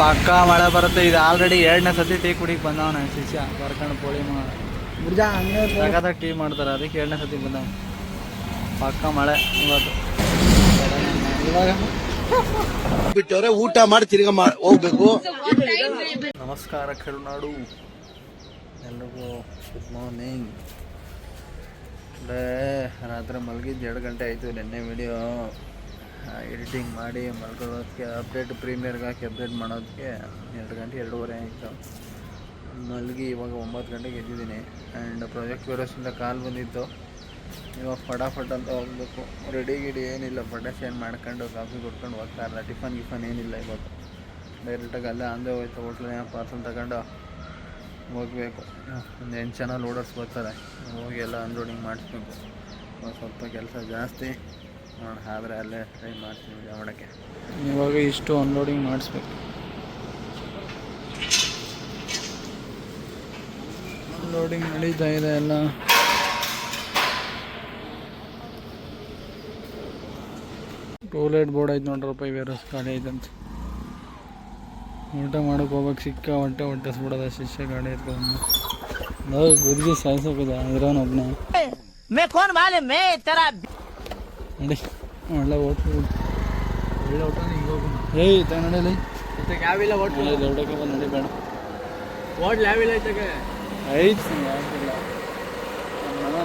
ಪಕ್ಕ ಮಳೆ ಬರುತ್ತೆ. ಇದು ಆಲ್ರೆಡಿ 2ನೇ ಸತಿ ಟೀ ಕುಡಿಗೆ ಬಂದವನ ಶಿಷ್ಯ ಬರ್ಕೊಂಡು ಪೋಳಿ ಸಗದ ಟೀ ಮಾಡ್ತಾರೆ, ಅದಕ್ಕೆ 2ನೇ ಸತಿ ಬಂದವ. ಪಕ್ಕ ಮಳೆ ಇವತ್ತು. ಇವಾಗ ಬಿಟ್ಟವ್ರೆ ಊಟ ಮಾಡಿ ತಿರ್ಗಾ ಹೋಗ್ಬೇಕು. ನಮಸ್ಕಾರ ಕರುನಾಡು, ಎಲ್ರಿಗೂ ಗುಡ್ ಮಾರ್ನಿಂಗ್. ರಾತ್ರಿ ಮಲಗಿದ್ದು 2 ಗಂಟೆ ಆಯಿತು. ನೆನ್ನೆ ವಿಡಿಯೋ ಎಡಿಟಿಂಗ್ ಮಾಡಿ ಮಲ್ಕೊಳ್ಳೋದಕ್ಕೆ ಅಪ್ಡೇಟ್ ಪ್ರೀಮಿಯರ್ಗೆ ಹಾಕಿ ಅಪ್ಡೇಟ್ ಮಾಡೋದಕ್ಕೆ 2 ಗಂಟೆ 2:30 ಆಯಿತು. ಮಲಗಿ ಇವಾಗ 9 ಗಂಟೆಗೆ ಎದ್ದಿದ್ದೀನಿ. ಆ್ಯಂಡ್ ಪ್ರಾಜೆಕ್ಟ್ ಬ್ಯೂರೋಸಿಂದ ಕಾಲ್ ಬಂದಿತ್ತು. ಇವಾಗ ಫಟಾಫಟ್ ಅಂತ ಹೋಗಬೇಕು. ರೆಡಿ ಗಿಡಿ ಏನಿಲ್ಲ, ಪಟಾಕ್ಷಿ ಏನು ಮಾಡ್ಕೊಂಡು ಕಾಫಿ ಕೊಟ್ಕೊಂಡು ಹೋಗ್ತಾ ಇಲ್ಲ. ಟಿಫನ್ ಏನಿಲ್ಲ ಇವತ್ತು. ಡೈರೆಕ್ಟಾಗಿ ಅಲ್ಲೇ ಅಂದೇ ಹೋಯ್ತು ಹೋಟ್ಲೇ ಪಾರ್ಸಲ್ ತಗೊಂಡು ಹೋಗಬೇಕು. ಒಂದು 8 ಜನ ಲೋಡರ್ಸ್ ಬರ್ತಾರೆ, ಹೋಗಿ ಎಲ್ಲ ಅನ್ಲೋಡಿಂಗ್ ಮಾಡಿಸ್ಬೇಕು. ಸ್ವಲ್ಪ ಕೆಲಸ ಜಾಸ್ತಿ ನೋಡಿ, ಆದರೆ ಅಲ್ಲೇ ಟ್ರೈ ಮಾಡ್ತೀನಿ ವಿಡಿಯೋ ಮಾಡೋಕ್ಕೆ. ಇವಾಗ ಇಷ್ಟು ಅನ್ಲೋಡಿಂಗ್ ಮಾಡಿಸ್ಬೇಕು. ಅನ್ಲೋಡಿಂಗ್ ನಡೀತಾ ಇದೆ ಎಲ್ಲ. ಟೋಲೆಟ್ ಬೋರ್ಡ್ ಆಯ್ತು ನೋಡ್ರಪ್ಪ, ವೇರಸ್ ಗಾಡಿ ಐತಂತ. ಊಟ ಮಾಡೋಕೆ ಹೋಗ್ಬೇಕು. ಸಿಕ್ಕ ಹೊಟ್ಟೆಸ್ಬಿಡೋದ ಶಿಷ್ಯ ಗಾಡಿ ಎತ್ಕೊಂಡು ಗುದ್ಗಿ ಸಾಯಿಸೋಕಿದೆ ಇರೋನೊಬ್ಬನೇ. ನೋಡಿ ಒಳ್ಳೆ ಓಟು, ಒಳ್ಳೆ ಊಟ. ಈಗ ಹೋಗಿ ಏಯ್ ತ ನಡೀಲಿ ಯಾವಿಲ್ಲ ಓಟು ದೊಡ್ಡಕ್ಕೆ ಬಂದು ನಡಿಬೇಡ. ಹೋಟ್ಲ್ ಯಾವಿಲ್ಲ ಐತಕ್ಕೆ ಐತೆ ಯಾಕಿಲ್ಲ.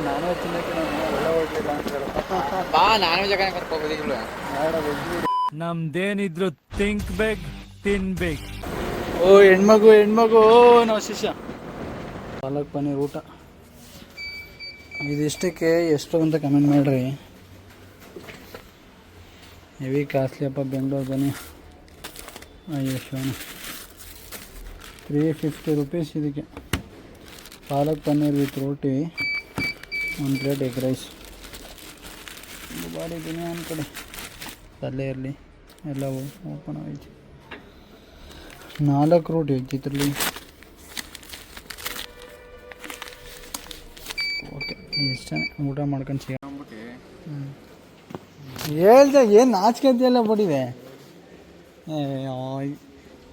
ನಾನ್ ವೆಜ್ ತಿನ್ನಕ್ಕೆ ಒಳ್ಳೆ ಹೋಟ್ಲಿಲ್ಲ ಅಂತ ಬಾ, ನಾನ್ ವೆಜ್ ಕರ್ಕೋಬೋದಿಲ್ಲ. ನಮ್ದೇನಿದ್ರು ಥಿಂಕ್ ಬೇಕ್, ತಿನ್ಬೇಕು. ಓ ಹೆಣ್ಮಗು ನಾವು ಶಿಷ್ಯ. ಪಾಲಕ್ ಪನ್ನೀರ್ ಊಟ ಇದಿಷ್ಟಕ್ಕೆ ಎಷ್ಟು ಅಂತ ಕಮೆಂಟ್ ಮಾಡ್ರಿ. ಹೆವಿ ಕಾಸ್ಟ್ಲಿ ಅಪ್ಪ ಬೆಂಗಳೂರು ಬನ್ನಿ. ಅಯ್ಯೋ 350 ರೂಪೀಸ್ ಇದಕ್ಕೆ. Palak paneer with roti, 1 plate egg rice. ಮಾಡಿದ್ದೀನಿ ಒಂದು ಕಡೆ ಪಲ್ಯ ಇರಲಿ, ಎಲ್ಲ ಓಪನ್ ಆಯ್ತು. 4 ರೋಟಿ ಐತಿ ಇದರಲ್ಲಿ. ಓಕೆ ಇಷ್ಟೇ ಊಟ ಮಾಡ್ಕೊಂಡು ಸಿಗ. ಹೇಳ್ದೆ ಏನು ನಾಚಿಕೆ ಅಂತೆಲ್ಲ ಬಿಟ್ಟಿದೆ.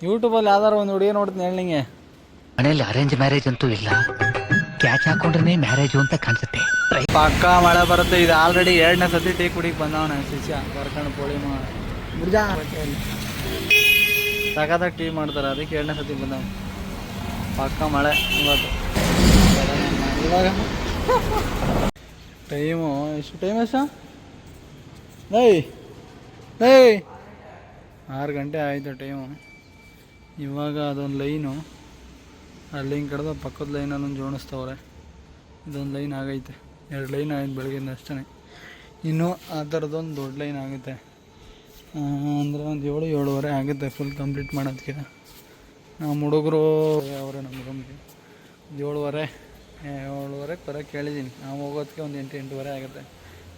ಯೂಟ್ಯೂಬಲ್ಲಿ ಯಾವ್ದಾರು ಒಂದು ಹುಡುಗಿ ನೋಡ್ತೀನಿ ಹೇಳಿ. ನಿಂಗೆ ಮನೆಯಲ್ಲಿ ಅರೇಂಜ್ ಮ್ಯಾರೇಜ್ ಅಂತೂ ಇಲ್ಲ, ಕ್ಯಾಚ್ ಹಾಕೊಂಡ್ರೆ ಮ್ಯಾರೇಜು ಅಂತ ಕಾಣಿಸುತ್ತೆ. ಪಕ್ಕ ಮಳೆ ಬರುತ್ತೆ. ಇದು ಆಲ್ರೆಡಿ 2ನೇ ಸತಿ ಟೀ ಕುಡಿಗೆ ಬಂದವನ ಶಿಷ್ಯ ಬರ್ಕೊಂಡು ಪೋಳಿ ಸಗದ ಟೀ ಮಾಡ್ತಾರೆ, ಅದಕ್ಕೆ 2ನೇ ಸತಿ ಬಂದವ. ಪಕ್ಕ ಮಳೆ ಇವತ್ತು. ಇವಾಗ ಟೈಮು ಎಷ್ಟು? ಟೈಮ್ ಎಷ್ಟು? 6 ಗಂಟೆ ಆಯಿತು ಟೈಮು. ಇವಾಗ ಅದೊಂದು ಲೈನು, ಆ ಲೈನ್ ಕಡ್ದು ಪಕ್ಕದ ಲೈನಲ್ಲೊಂದು ಜೋಡಿಸ್ತವ್ರೆ. ಇದೊಂದು ಲೈನ್ ಆಗೈತೆ, 2 ಲೈನ್ ಆಗಿದೆ ಬೆಳಗ್ಗೆಯಿಂದ ಅಷ್ಟೇ. ಇನ್ನೂ ಆ ಥರದ್ದೊಂದು ದೊಡ್ಡ ಲೈನ್ ಆಗುತ್ತೆ. ಅಂದರೆ ಒಂದು 7-7:30 ಆಗುತ್ತೆ ಫುಲ್ ಕಂಪ್ಲೀಟ್ ಮಾಡೋದಕ್ಕೆ. ನಮ್ಮ ಹುಡುಗರು ಅವರೇ ನಮ್ಮ ರೂಮ್ಗೆ 7:30 ಬರೋಕ್ಕೆ ಕೇಳಿದ್ದೀನಿ. ನಾವು ಹೋಗೋದಕ್ಕೆ ಒಂದು 8-8:30 ಆಗುತ್ತೆ.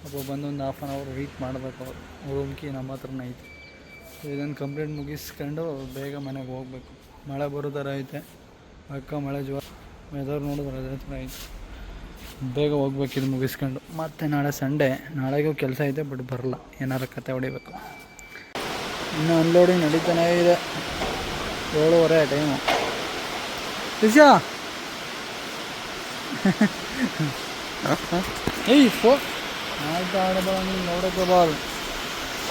ಅಪ್ಪ ಬಂದು ಒಂದು 1/2 hour ವೆಯ್ಟ್ ಮಾಡಬೇಕು. ಅವರು ರೂಮ್ ಕೀ ನಮ್ಮ ಹತ್ರನೇ ಐತೆ. ಇದನ್ನು ಕಂಪ್ಲೀಟ್ ಮುಗಿಸ್ಕೊಂಡು ಬೇಗ ಮನೆಗೆ ಹೋಗ್ಬೇಕು. ಮಳೆ ಬರೋ ಥರ ಐತೆ, ಅಕ್ಕ ಮಳೆ ಜೋರ. ವೆದರ್ ನೋಡಿದ್ರೆ ಅದೇ ಥರ ಐತೆ. ಬೇಗ ಹೋಗ್ಬೇಕು ಇದು ಮುಗಿಸ್ಕೊಂಡು. ಮತ್ತು ನಾಳೆ ಸಂಡೇ, ನಾಳೆಗೂ ಕೆಲಸ ಐತೆ, ಬಟ್ ಬರಲ್ಲ, ಏನಾರು ಕತೆ ಹೊಡಿಬೇಕು. ಇನ್ನು ಅನ್ಲೋಡಿಂಗ್ ನಡೀತಾನೇ ಇದೆ. 7:30 ಟೈಮು. ಶಿಷ್ಯ ಏಯ್ ಆಯ್ತು ಆಡಬ ನೀನು ನೋಡೋಕ್ಕೆ ಬಾಲ್.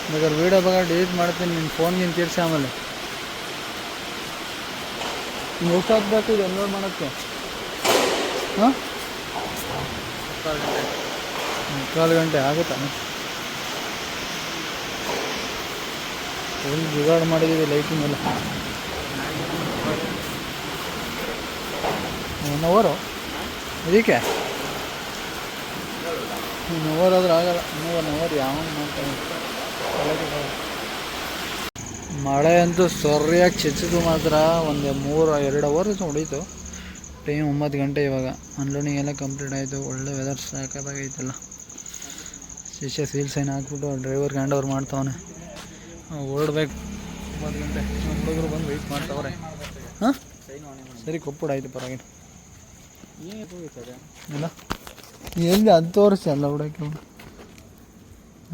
ಬೇಕಾದ್ರೆ ವೀಡಿಯೋ ಡಿಲೀಟ್ ಮಾಡ್ತೀನಿ, ನಿನ್ನ ಫೋನ್ಗಿನ ತೀರ್ಸಿ. ಆಮೇಲೆ ನೀವು ಎಷ್ಟು ಹಾಕ್ಬೇಕು ಇದು ಅನ್ಲೋಡ್ ಮಾಡೋಕ್ಕೆ? ಹಾಂ 3 ಗಂಟೆ ಆಗುತ್ತಾ? ಫುಲ್ ಜುಗಾಡು ಮಾಡಿದ್ದೀವಿ ಲೈಟಿಂಗ್ ಎಲ್ಲ. 1 hour ಇದಕ್ಕೆ? 1 hour ಆದ್ರೆ ಆಗಲ್ಲ. 1 hour ಯಾವ ಮಾಡ್ತಾನೆ. ಮಳೆ ಅಂತೂ ಸರಿಯಾಗಿ ಚೆಚ್ಚಿತು ಮಾತ್ರ. ಒಂದು 2 hours ಹೊಡೀತು. ಟೈಮ್ 9 ಗಂಟೆ. ಇವಾಗ ಅನ್ಲೋಡಿಂಗ್ ಎಲ್ಲ ಕಂಪ್ಲೀಟ್ ಆಯಿತು. ಒಳ್ಳೆ ವೆದರ್ ಸಾಕಾಗೈತಲ್ಲ. ಶಿಷ್ಯ ಸೀಲ್ ಸೈನ್ ಹಾಕ್ಬಿಟ್ಟು ಡ್ರೈವರ್ಗೆ ಹ್ಯಾಂಡ್ ಓವರ್ ಮಾಡ್ತಾವನೆ. ಹೊರಡ್ಬೇಕು 9 ಗಂಟೆ. ನಮ್ಮ ಹುಡುಗರು ಬಂದು ವೆಯ್ಟ್ ಮಾಡ್ತಾವ್ರೆ. ಹಾಂ ಸರಿ ಕೊಟ್ಬಿಡಾಯ್ತು ಪರವಾಗಿಲ್ಲ. ಇಲ್ಲ ಎಲ್ಲಿ 10 ವರ್ಷ ಅಲ್ಲ ಹುಡಕ್ಕೆ.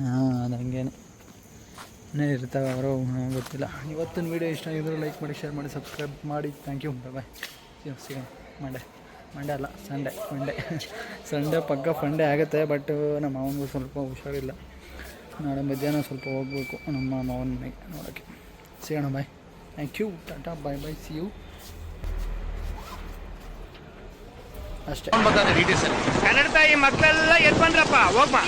ಹಾಂ ಅದು ಹಂಗೇನೆ. ಇನ್ನೇ ಇರ್ತಾವೆ ಅವರು ಗೊತ್ತಿಲ್ಲ. ಇವತ್ತಿನ ವೀಡಿಯೋ ಇಷ್ಟ ಆಗಿದ್ರೆ ಲೈಕ್ ಮಾಡಿ, ಶೇರ್ ಮಾಡಿ, ಸಬ್ಸ್ಕ್ರೈಬ್ ಮಾಡಿ. Thank you. ಬಾಯ್. ಸಿಗೋಣ ಮಂಡೇ ಅಲ್ಲ ಸಂಡೇ ಪಕ್ಕ ಫಂಡೇ ಆಗುತ್ತೆ. ಬಟ್ ನಮ್ಮ ಮಾವನಿಗೂ ಸ್ವಲ್ಪ ಹುಷಾರಿಲ್ಲ. ನಾಳೆ ಮಧ್ಯಾಹ್ನ ಸ್ವಲ್ಪ ಹೋಗ್ಬೇಕು ನಮ್ಮ ಮಾವನ ಮನೆಗೆ ನೋಡೋಕ್ಕೆ. ಸಿಗೋಣ. Bye. Thank you. Tata. Bye. See you. ಅಷ್ಟೇ. ಕನ್ನಡ ತಾಯಿ ಮಕ್ಕಳೆಲ್ಲ ಎದ್ ಬಂದ್ರಪ್ಪ ಹೋಗ್ಬಾ.